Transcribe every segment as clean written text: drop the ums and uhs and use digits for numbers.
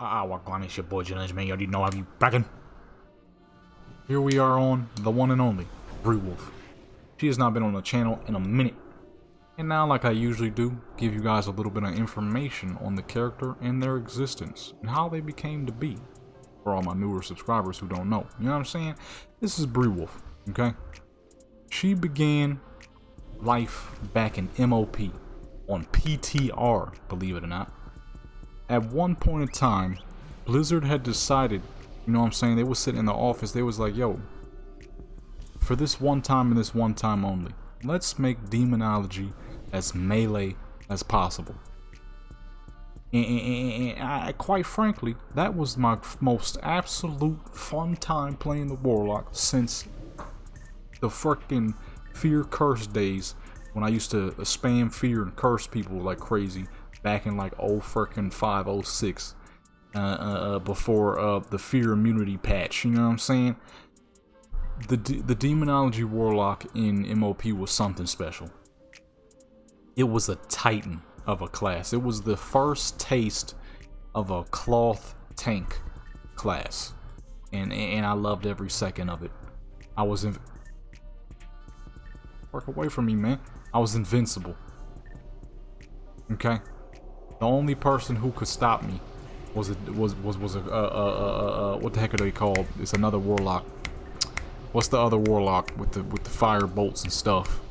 What's going on? It's your boy Challenge, man. You already know I be bragging. Here we are on the one and only Wolf. She has not been on the channel in a minute. And now, like I usually do, give you guys a little bit of information on the character and their existence and how they became to be. For all my newer subscribers who don't know. You know what I'm saying? This is Wolf, okay? She began life back in MOP on PTR, believe it or not. At one point in time, Blizzard had decided, you know what I'm saying, they was sitting in the office, they was like, yo, for this one time and this one time only, let's make demonology as melee as possible. And I, quite frankly, that was my most absolute fun time playing the Warlock since the frickin' fear curse days when I used to spam fear and curse people like crazy back in like 05, 06, before the fear immunity patch. You know what I'm saying? The demonology Warlock in MOP was something special. It was a titan of a class. It was the first taste of a cloth tank class, and I loved every second of it. I was work away from me, man. I was invincible. Okay, the only person who could stop me was a what the heck are they called? It's another Warlock. What's the other Warlock with the fire bolts and stuff?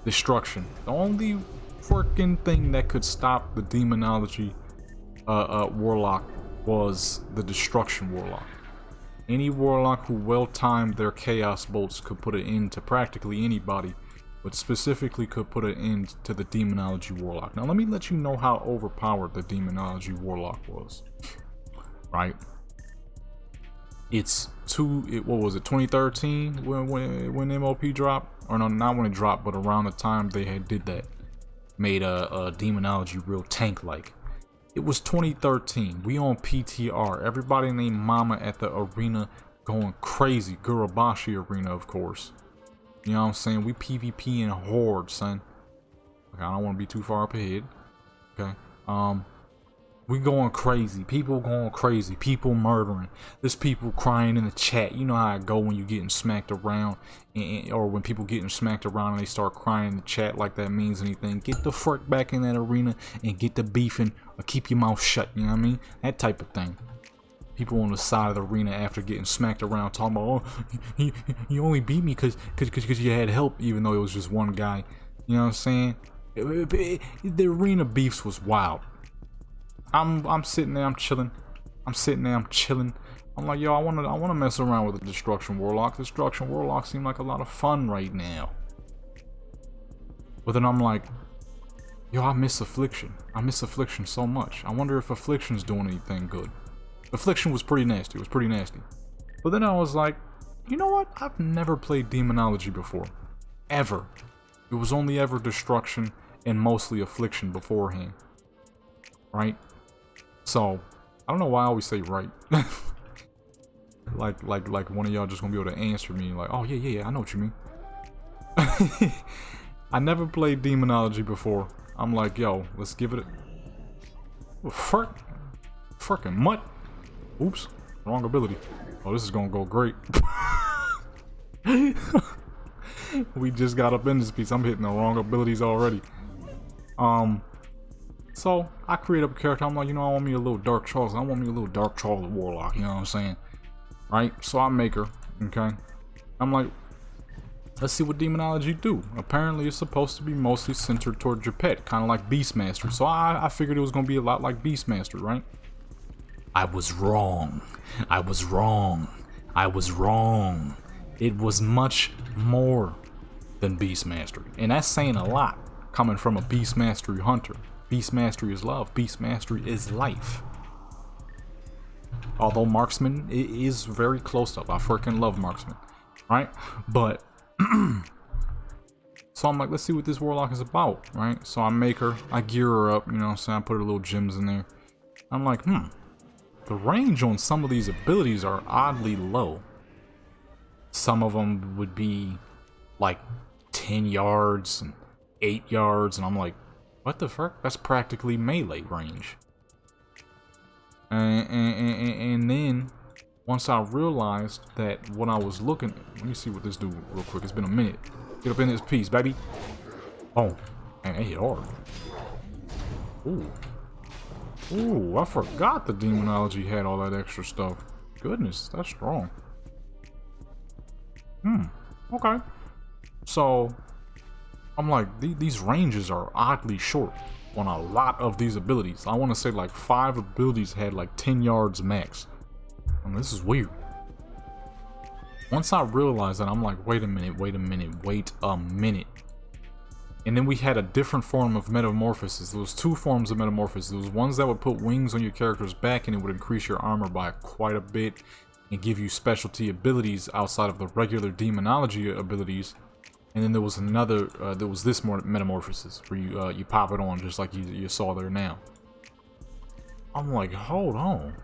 Destruction. The only freaking thing that could stop the demonology Warlock was the Destruction Warlock. Any Warlock who well-timed their chaos bolts could put an end to practically anybody, but specifically could put an end to the demonology Warlock. Now let me let you know how overpowered the demonology Warlock was. Right? It's what was it, 2013 when MOP dropped? Or no, not when it dropped, but around the time they had did that, made a demonology real tank-like. It was 2013. We on PTR. Everybody named Mama at the arena going crazy. Gurabashi arena, of course. You know what I'm saying? We PvP in horde, son. Okay, I don't want to be too far up ahead. Okay. We going crazy. People going crazy. People murdering. There's people crying in the chat. You know how it go when you getting smacked around, or when people getting smacked around and they start crying in the chat like that means anything. Get the frick back in that arena and get the beefing, or keep your mouth shut. You know what I mean? That type of thing. People on the side of the arena after getting smacked around talking about, oh, you only beat me because you had help, even though it was just one guy. You know what I'm saying? The arena beefs was wild. I'm sitting there, I'm chilling. I'm like, yo, I wanna mess around with the Destruction Warlock. Destruction Warlock seem like a lot of fun right now. But then I'm like, yo, I miss Affliction. I miss Affliction so much. I wonder if Affliction's doing anything good. Affliction was pretty nasty. It was pretty nasty. But then I was like, you know what? I've never played Demonology before. Ever. It was only ever Destruction and mostly Affliction beforehand. Right? So, I don't know why I always say right. like one of y'all just gonna be able to answer me like, oh yeah, I know what you mean. I never played Demonology before. I'm like, yo, let's give it a frickin' mutt. Oops, wrong ability. Oh, this is gonna go great. We just got up in this piece. I'm hitting the wrong abilities already. So I create up a character. I'm like, you know, I want me a little Dark Charles. I want me a little Dark Charles Warlock. You know what I'm saying? Right? So I make her. Okay. I'm like, let's see what demonology do. Apparently, it's supposed to be mostly centered toward your pet, kind of like Beastmaster. So I figured it was gonna be a lot like Beastmaster, right? I was wrong. I was wrong. I was wrong. It was much more than Beastmaster, and that's saying a lot coming from a Beastmastery hunter. Beast Mastery is love. Beast Mastery is life. Although Marksman is very close up. I freaking love Marksman. Right? But, so I'm like, let's see what this Warlock is about. Right? So I make her. I gear her up. You know what I'm saying? I put her little gems in there. I'm like, the range on some of these abilities are oddly low. Some of them would be like 10 yards and 8 yards. And I'm like, what the frick? That's practically melee range. And then once I realized that what I was looking, let me see what this do real quick. It's been a minute. Get up in this piece, baby. Oh, man, they hit hard. Ooh. Ooh, I forgot the demonology had all that extra stuff. Goodness, that's strong. Okay. So, I'm like, these ranges are oddly short on a lot of these abilities. I want to say like 5 abilities had like 10 yards max. This is weird. Once I realized that, I'm like, wait a minute. And then we had a different form of metamorphosis. There was 2 forms of metamorphosis. There was ones that would put wings on your character's back and it would increase your armor by quite a bit and give you specialty abilities outside of the regular demonology abilities. And then there was another, there was this more metamorphosis where you pop it on just like you saw there now. I'm like, hold on.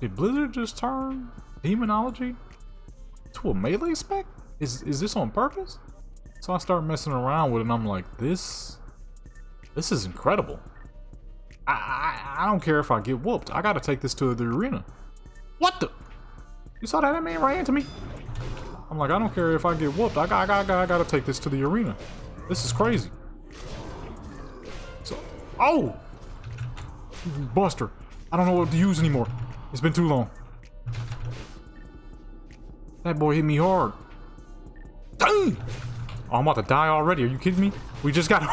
Did Blizzard just turn demonology to a melee spec? Is this on purpose? So I start messing around with it and I'm like, this is incredible. I don't care if I get whooped. I gotta take this to the arena. What the? You saw that man ran into me? I'm like, I don't care if I get whooped. I gotta take this to the arena. This is crazy. So, oh! Buster. I don't know what to use anymore. It's been too long. That boy hit me hard. Dang! Oh, I'm about to die already. Are you kidding me? We just got...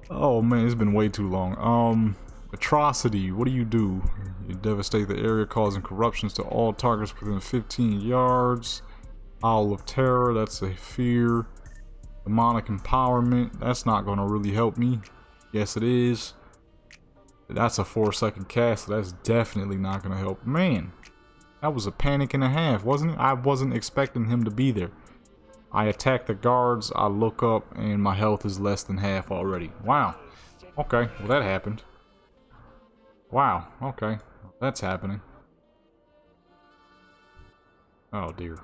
Oh man, it's been way too long. Atrocity, what do? You devastate the area, causing corruptions to all targets within 15 yards. Owl of Terror, that's a fear. Demonic Empowerment, that's not gonna really help me. Yes, it is. That's a 4-second cast, so that's definitely not gonna help. Man, that was a panic and a half, wasn't it? I wasn't expecting him to be there. I attack the guards, I look up, and my health is less than half already. Wow. Okay, well that happened. Wow, okay. That's happening. Oh dear.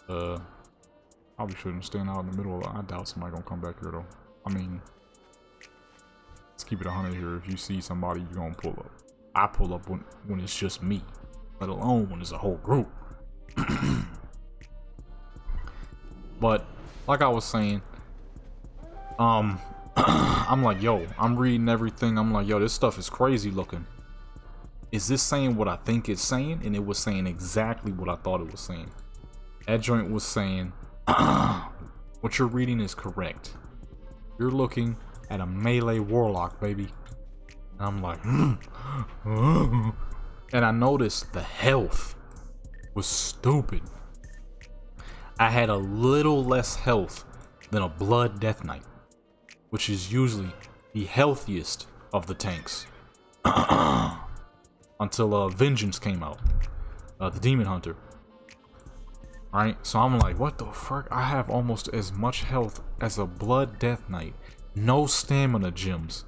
Probably shouldn't stand out in the middle of it. I doubt somebody gonna come back here though. I mean, let's keep it 100 here. If you see somebody, you're gonna pull up. I pull up when it's just me, let alone when it's a whole group. But like I was saying, I'm like, yo, I'm reading everything. I'm like, yo, this stuff is crazy looking. Is this saying what I think it's saying? And it was saying exactly what I thought it was saying. That joint was saying, what you're reading is correct. You're looking at a melee warlock, baby. And I'm like, and I noticed the health was stupid. I had a little less health than a Blood Death Knight, which is usually the healthiest of the tanks. Until Vengeance came out, the Demon Hunter. Alright, so I'm like, what the fuck? I have almost as much health as a Blood Death Knight. No stamina gems.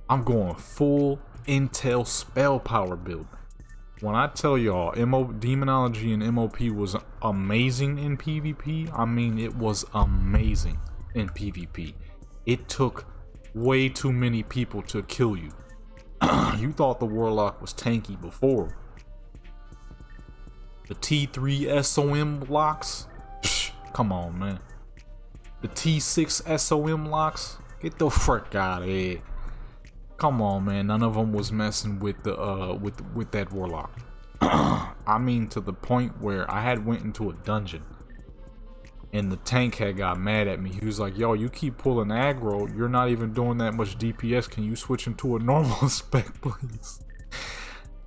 I'm going full Intel spell power build. When I tell y'all, Demonology and MOP was amazing in PvP, I mean it was amazing in PvP. It took way too many people to kill you. You thought the Warlock was tanky before. The T3 SOM locks? Psh, come on, man. The T6 SOM locks? Get the frick out of here. Come on, man. None of them was messing with the with that Warlock. I mean, to the point where I had went into a dungeon and the tank had got mad at me. He was like, yo, you keep pulling aggro, you're not even doing that much DPS. Can you switch into a normal spec, please?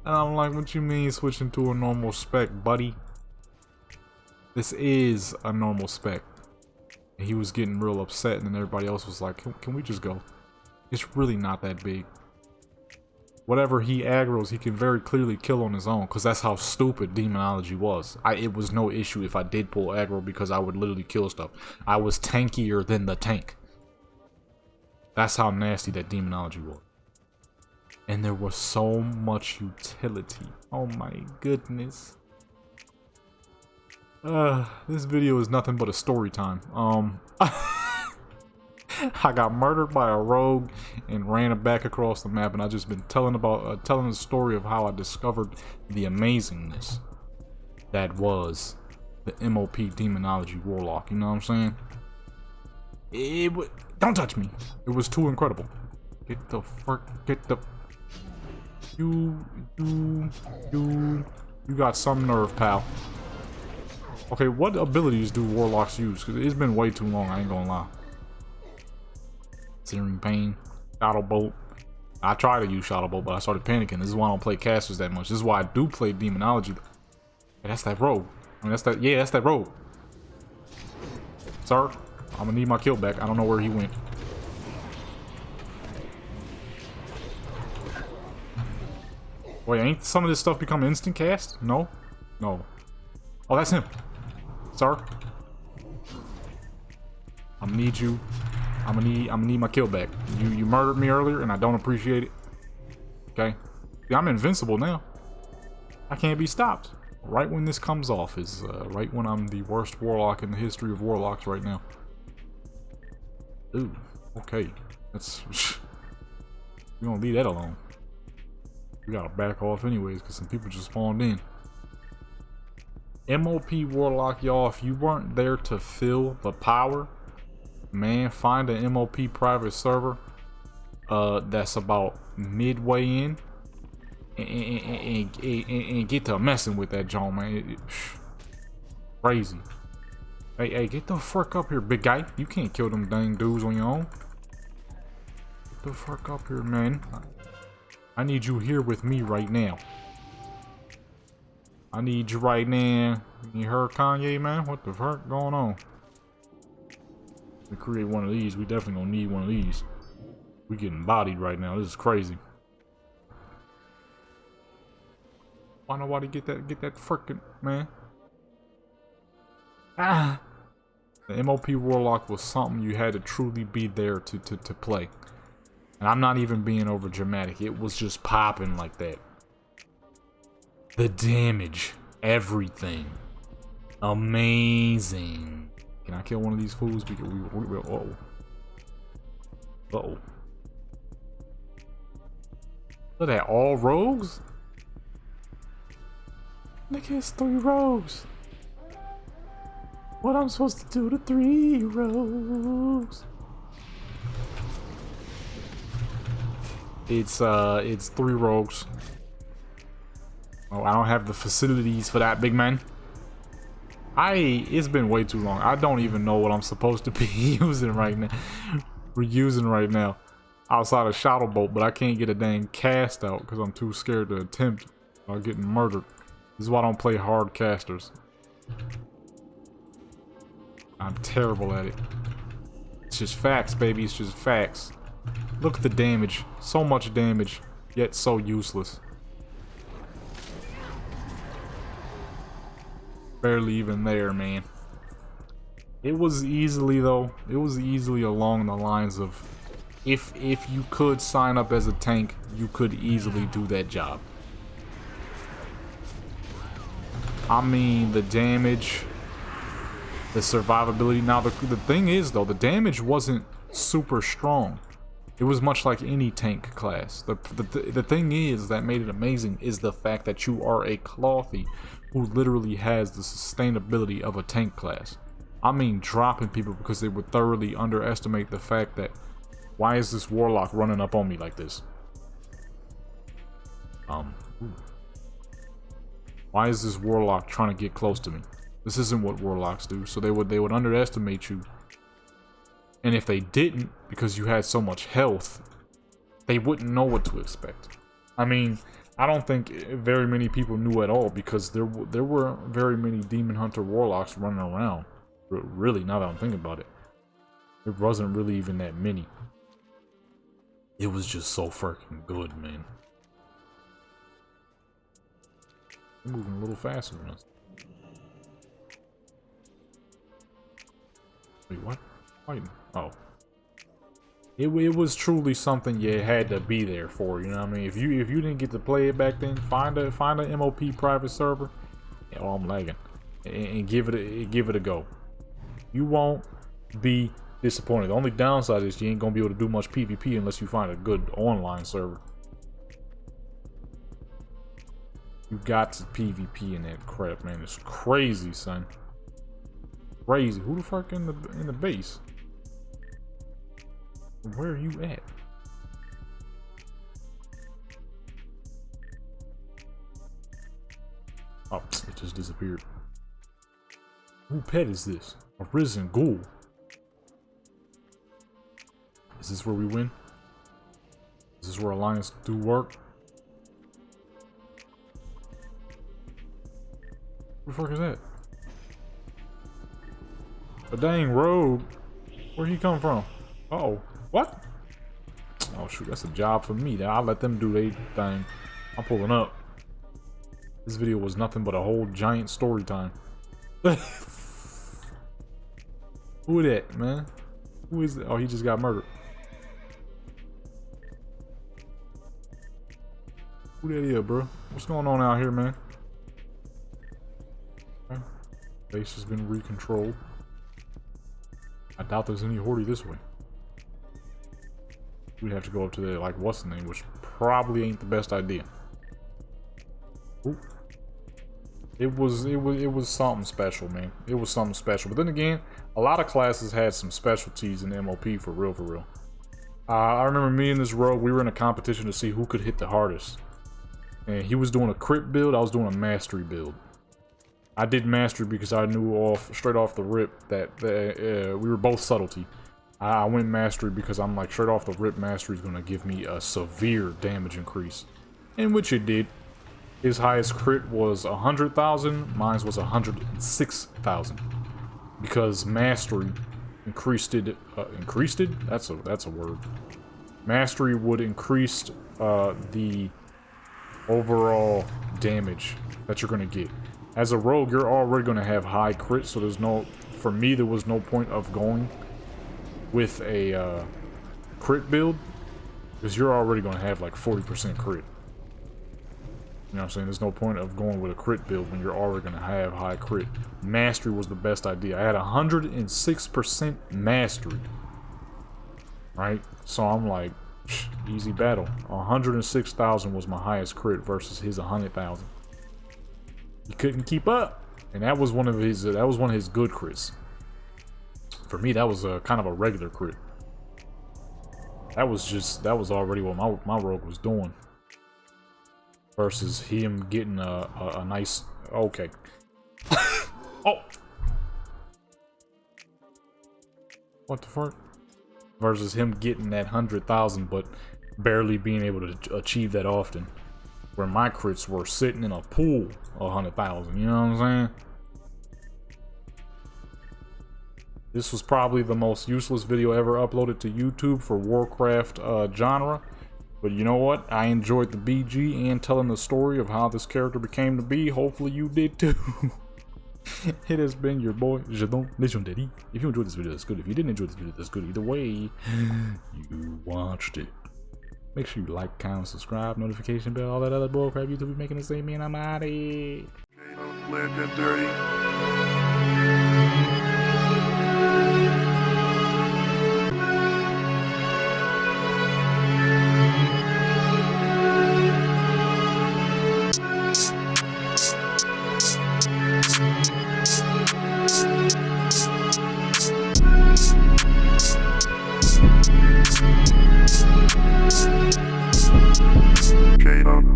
And I'm like, what you mean switch into a normal spec, buddy? This is a normal spec. And he was getting real upset, and then everybody else was like, can we just go? It's really not that big. Whatever he aggroes, he can very clearly kill on his own, because that's how stupid Demonology was. It was no issue if I did pull aggro, because I would literally kill stuff. I was tankier than the tank. That's how nasty that Demonology was. And there was so much utility. Oh my goodness. This video is nothing but a story time. I got murdered by a rogue and ran back across the map, and I've just been telling the story of how I discovered the amazingness that was the MOP Demonology Warlock. You know what I'm saying? Don't touch me. It was too incredible. Get the fuck. Get the. You got some nerve, pal. Okay, what abilities do Warlocks use? Because it's been way too long, I ain't gonna lie. Searing Pain, Shadow Bolt. I tried to use Shadow Bolt, but I started panicking. This is why I don't play casters that much. This is why I do play Demonology. Hey, that's that rogue. I mean, that's that rogue. Sir, I'm gonna need my kill back. I don't know where he went. Wait, ain't some of this stuff become instant cast? No? No. Oh, that's him. Sir. I'm gonna need you. I'm gonna need my kill back. You murdered me earlier and I don't appreciate it. Okay? See, I'm invincible now. I can't be stopped. Right when this comes off is right when I'm the worst warlock in the history of warlocks right now. Ooh, okay. That's we gonna leave that alone. We gotta back off anyways because some people just spawned in. MOP Warlock, y'all, if you weren't there to feel the power, man, find an MOP private server that's about midway in and get to messing with that John, man. Crazy. Hey, get the fuck up here, big guy. You can't kill them dang dudes on your own. Get the fuck up here, man. I need you here with me right now. I need you right now. You heard Kanye, man? What the fuck going on? We create one of these. We definitely gonna need one of these. We getting bodied right now. This is crazy. Why nobody get that freaking man? Ah. The MOP Warlock was something you had to truly be there to play. And I'm not even being over dramatic. It was just popping like that. The damage, everything, amazing. Can I kill one of these fools? Because uh-oh. Look at that, all rogues? Look, it's 3 rogues. What I'm supposed to do to 3 rogues? It's 3 rogues. Oh, I don't have the facilities for that, big man. It's been way too long. I don't even know what I'm supposed to be using right now. We're using right now. Outside of Shadow Bolt, but I can't get a dang cast out because I'm too scared to attempt or getting murdered. This is why I don't play hard casters. I'm terrible at it. It's just facts, baby. It's just facts. Look at the damage. So much damage, yet so useless. Barely even there, man. It was easily, though, it was easily along the lines of if you could sign up as a tank, you could easily do that job. I mean, the damage, the survivability. Now, the thing is, though, the damage wasn't super strong. It was much like any tank class. The thing is that made it amazing is the fact that you are a clothy who literally has the sustainability of a tank class. I mean, dropping people because they would thoroughly underestimate the fact that why is this warlock running up on me like this? Why is this warlock trying to get close to me? This isn't what warlocks do. So they would underestimate you. And if they didn't, because you had so much health, they wouldn't know what to expect. I mean, I don't think very many people knew at all because there were very many Demon Hunter Warlocks running around. Really, now that I'm thinking about it. There wasn't really even that many. It was just so freaking good, man. They're moving a little faster than us. Wait, what? Wait. Oh. It was truly something you had to be there for, you know what I mean? If you didn't get to play it back then, find a MOP private server. Oh, I'm lagging. And give it a go. You won't be Disappointed. The only downside is you ain't gonna be able to do much PvP unless you find a good online server. You got to PvP in that crap, man. It's crazy, son. Crazy. Who the fuck in the base? Where are you at? Oh, it just disappeared. Who pet is this? A risen ghoul. Is this where we win? Is this where alliance do work? Who the fuck is that? A dang rogue. Where he come from? Uh-oh. What? Oh shoot, that's a job for me. I'll let them do their thing. I'm pulling up. This video was nothing but a whole giant story time. Who that, man? Who is that? Oh, he just got murdered. Who that is, bro? What's going on out here, man? Okay. Base has been recontrolled. I doubt there's any horde this way. We'd have to go up to the, like, what's the name, which probably ain't the best idea. Ooh. It was something special, man. It was something special. But then again, a lot of classes had some specialties in the MOP for real, for real. I remember me and this rogue, we were in a competition to see who could hit the hardest. And he was doing a crit build, I was doing a mastery build. I did mastery because I knew straight off the rip that we were both subtlety. I went mastery because I'm like, straight off the rip, mastery is going to give me a severe damage increase. In which it did. His highest crit was 100,000, mine was 106,000. Because mastery increased it, That's a word. Mastery would increase the overall damage that you're going to get. As a rogue, you're already going to have high crit, so there's no, for me, there was no point of going with a crit build, because you're already going to have like 40% crit. You know what I'm saying? There's no point of going with a crit build when you're already going to have high crit. Mastery was the best idea. I had 106% mastery. Right? So I'm like, easy battle. 106,000 was my highest crit versus his 100,000. He couldn't keep up. And that was one of his good crits. For me, that was a kind of a regular crit. That was already what my rogue was doing. Versus him getting a nice, okay. Oh! What the fuck? Versus him getting that 100,000 but barely being able to achieve that often. Where my crits were sitting in a pool of 100,000, you know what I'm saying? This was probably the most useless video ever uploaded to YouTube for Warcraft genre. But you know what? I enjoyed the BG and telling the story of how this character became to be. Hopefully you did too. It has been your boy, Legendary. If you enjoyed this video, that's good. If you didn't enjoy this video, that's good. Either way, you watched it. Make sure you like, comment, subscribe, notification bell, all that other bullcrap YouTube be making the same, man. I'm out of here. Legendary.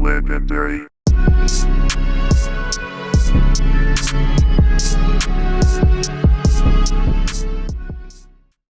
Legendary.